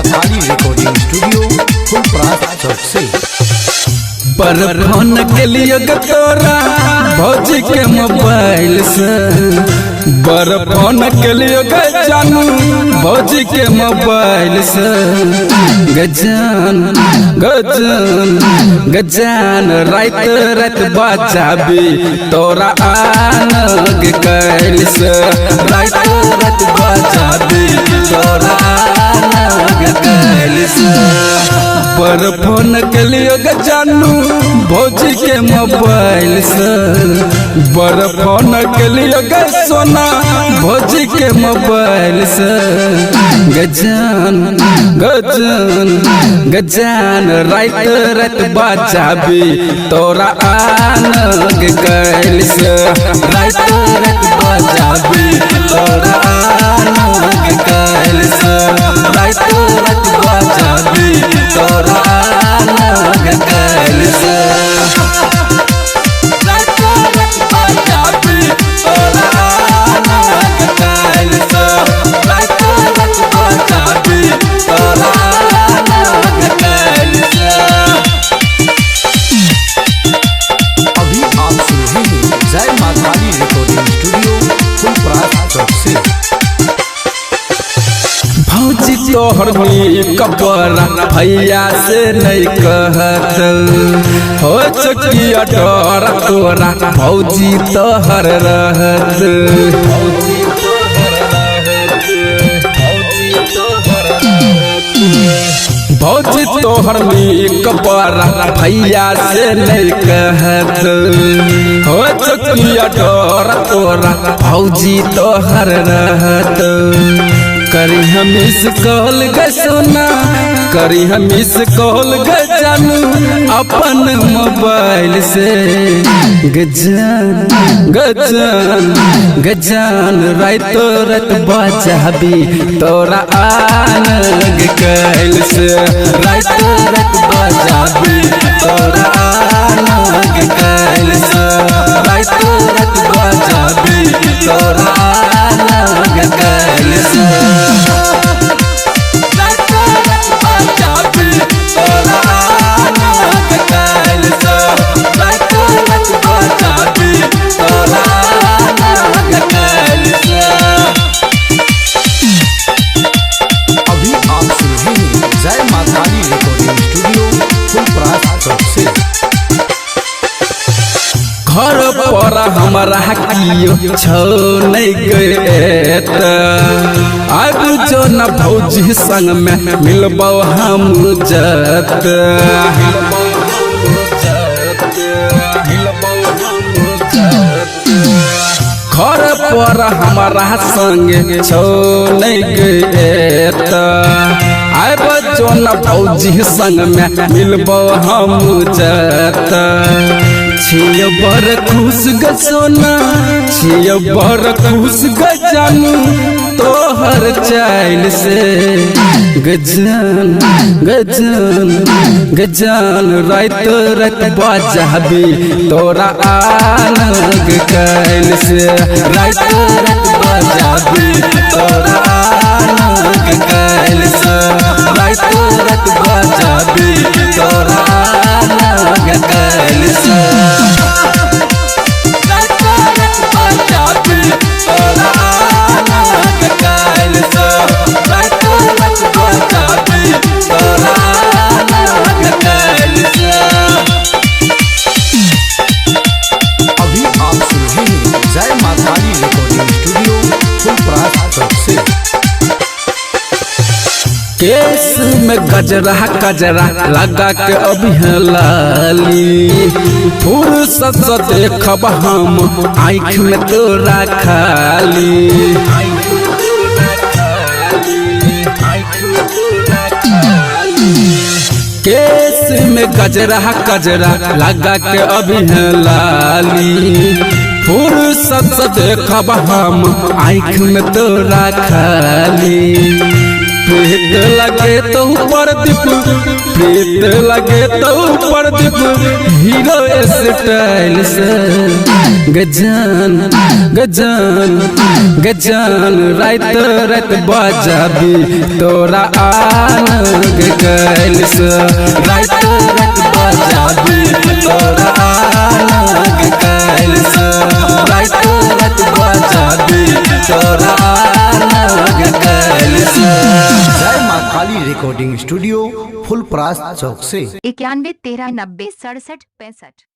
माँ काली recording studio Phulparas चौक से। पर फोन के लिए तोरा भौजी के मोबाइल से बर फोन के लिए जानू भौजी के मोबाइल से गजान गजान गजान रात रात बजाबी तोरा आनग कैल से रात रात बजाबी तोरा आनग कैल से पर फोन के लिए जानू भौजी के मोबाइल से बर फोन के लिए सोना भौजी के मोबाइल से गजान गजान गजान रात रात बजाबी तोरा आनग कैल से रात रात बजाबी तोरा आनग कैल से रात रात बजाबी तोरा आनग कैल से भौजी तोहर कपड़ा भैया से नहीं कहत हो चकिया डर तोरा भौजी तोहर रहत भौजी तोहर कपड़ा भैया से नहीं कहत हो चकिया डर तोरा भौजी तोहर रहत करी हम इस कॉल ग सोना करी हम इस कॉल ग जानू अपन मोबाइल से गजान गजान गजान रात रात बजाबी तोरा आनग कैल से रात रात बजाबी तोरा आनग कैल से रात रात बजाबी तोरा आनग कैल से घर पर हमारा कियो छो नहीं गए अब जो न भौजी संग में मिलबो हम जत घर पर हमारा संग छो नहीं गए अब जो न भौजी संग में मिलबो हम जत छिय बर खुश ग सोना छिय बर खुश ग जानू तोहर चाइल से गजान गजान गजान रात रात बजाबी तोरा आनग कैल से रात रात बजाबी तोरा आनग कैल से रात रात बजाबी तोरा आनग कैल से केस में गजरा गजरा लगा के अभी लाली फुर्सत से देखब हम आँख में तोरा खाली केस में गजरा गजरा लगा के अभी लाली फुर्सत से देखब हम आँख में तोरा खाली प्रीत लगे तो प्रदीप, प्रीत लगे तो प्रदीप हीरो स्टाइल से। गजान गजान गजान रात रात बजाबी तोरा आनंद कैल से। रात रात बजाबी तोरा आनंद कैल से। रात रात बजाबी तोरा आनंद कैल से। जय माँ काली रिकॉर्डिंग स्टूडियो फुलपरास चौक से। 91 13 90 67 65।